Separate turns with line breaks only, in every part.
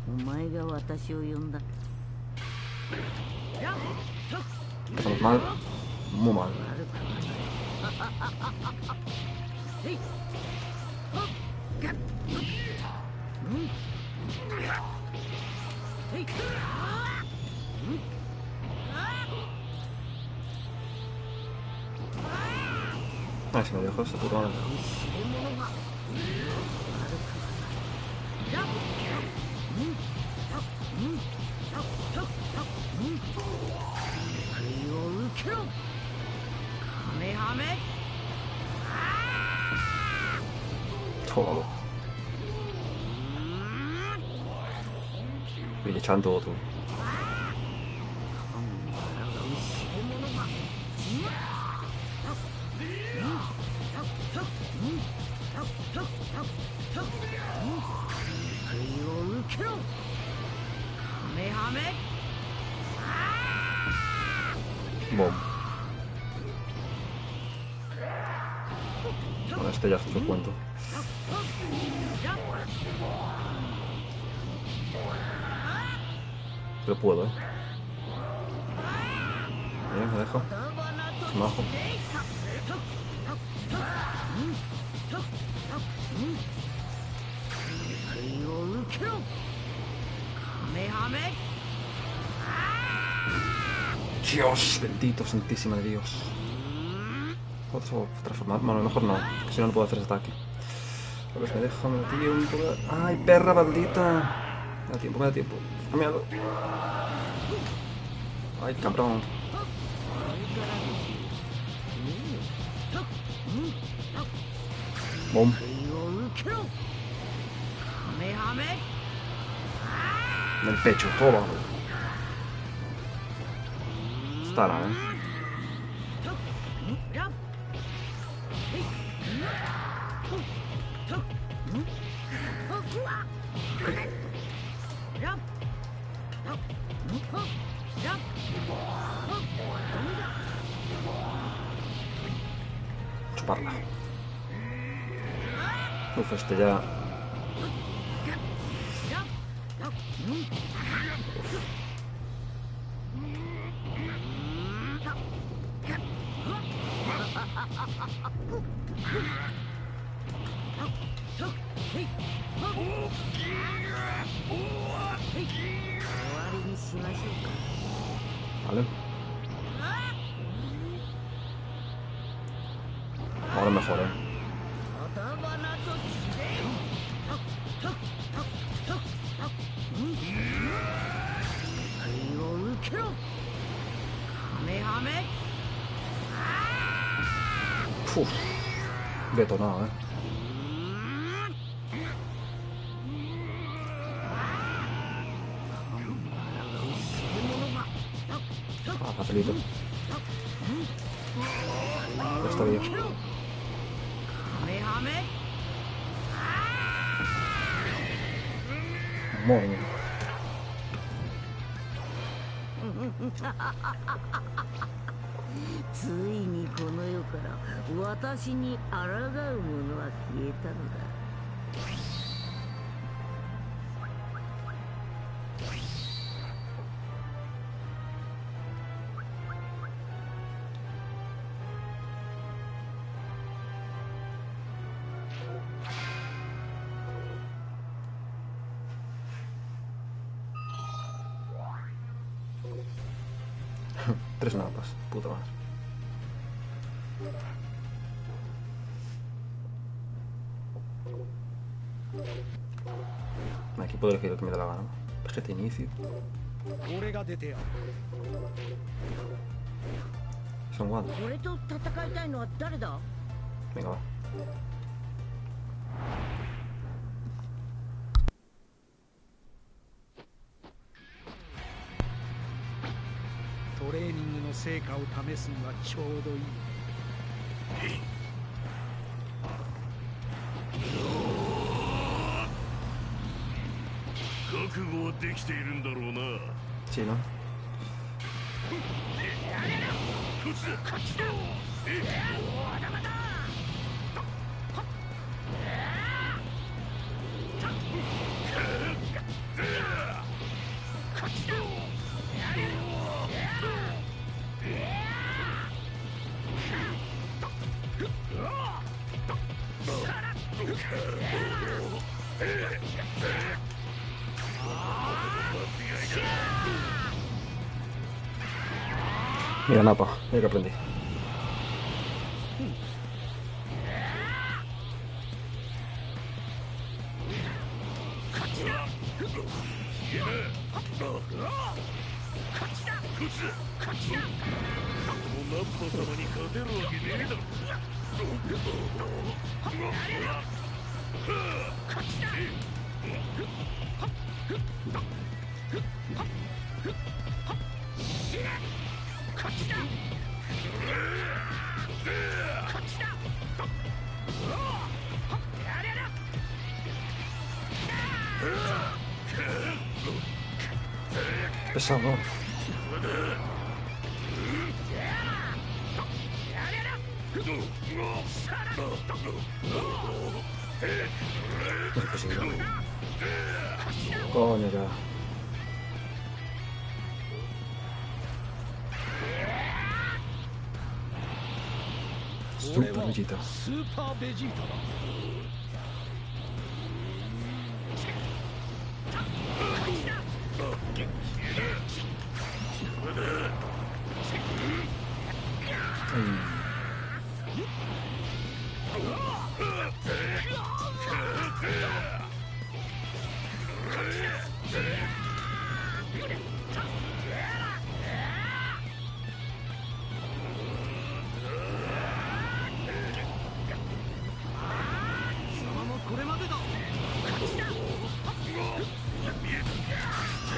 お前が私を呼んだ。
Estamos mal, muy mal. Ay, se me dejó esta puta madre. Todo. 이게 잔도도. Bom. Bueno, este ya es otro cuento. Pero puedo, Bien, me dejo. Me bajo. Dios, bendito, santísima de Dios. ¿Puedo transformar? Bueno, a lo mejor no, que si no, no puedo hacer ese ataque. A ver, me deja, me da tiempo. ¡Ay, perra maldita! Me da tiempo, me da tiempo. Cambiado. ¡Ay, cabrón! ¡Bum! En el pecho, todo. Está la, Chuparla. Uf, este ya. Vale. Ahora mejor, Uf, detonado, Ah, facilito. Ya está bien. Muy bien.
ついにこの世から私に抗う者は消えたのだ。
Tres mapas, puta madre. Aquí puedo elegir lo que me da la gana. Vegeta inicio. Son guantes. Venga, va. Sí, ¿no? Mira, Napa, mira que aprendí. Pesado. No es posible. Coño, ya. Super Vegeta.
スーパーベジータだ。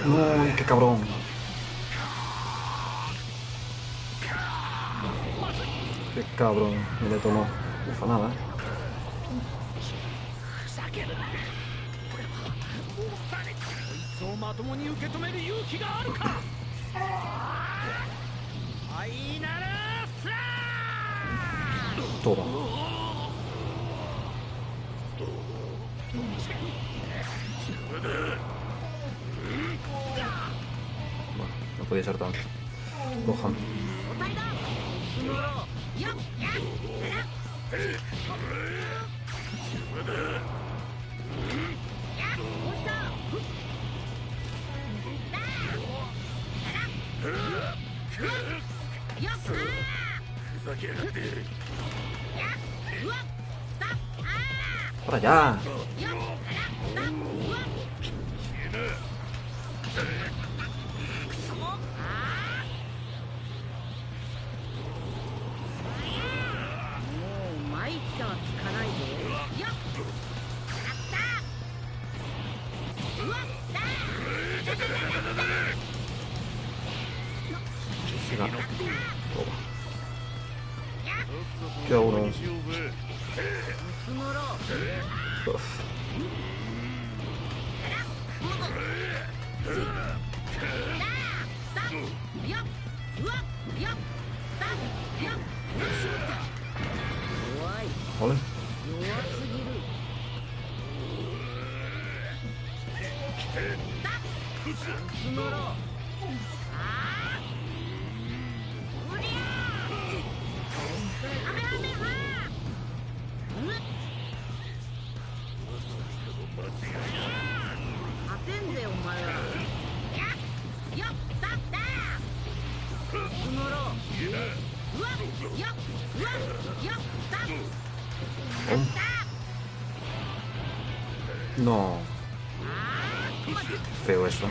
Uy, qué cabrón. Qué cabrón. Me le tomó. Ufa, nada,
そうまともに受け止める勇気があるか。ファイナルスラー。
Toma. Bueno, no podía ser tanto. Gohan. ¡Para allá! Toma. Queda uno. Uf. Vale. No. Feo eso.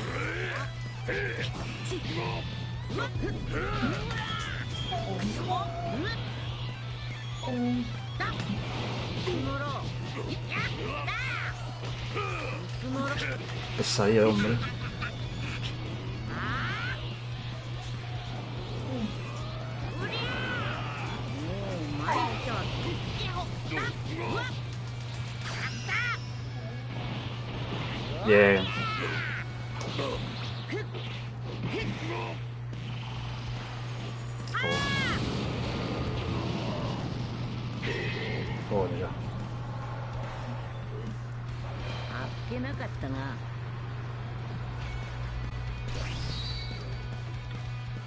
Pesadilla de hombre. Bien. Oh, ya.
あっけなかったな。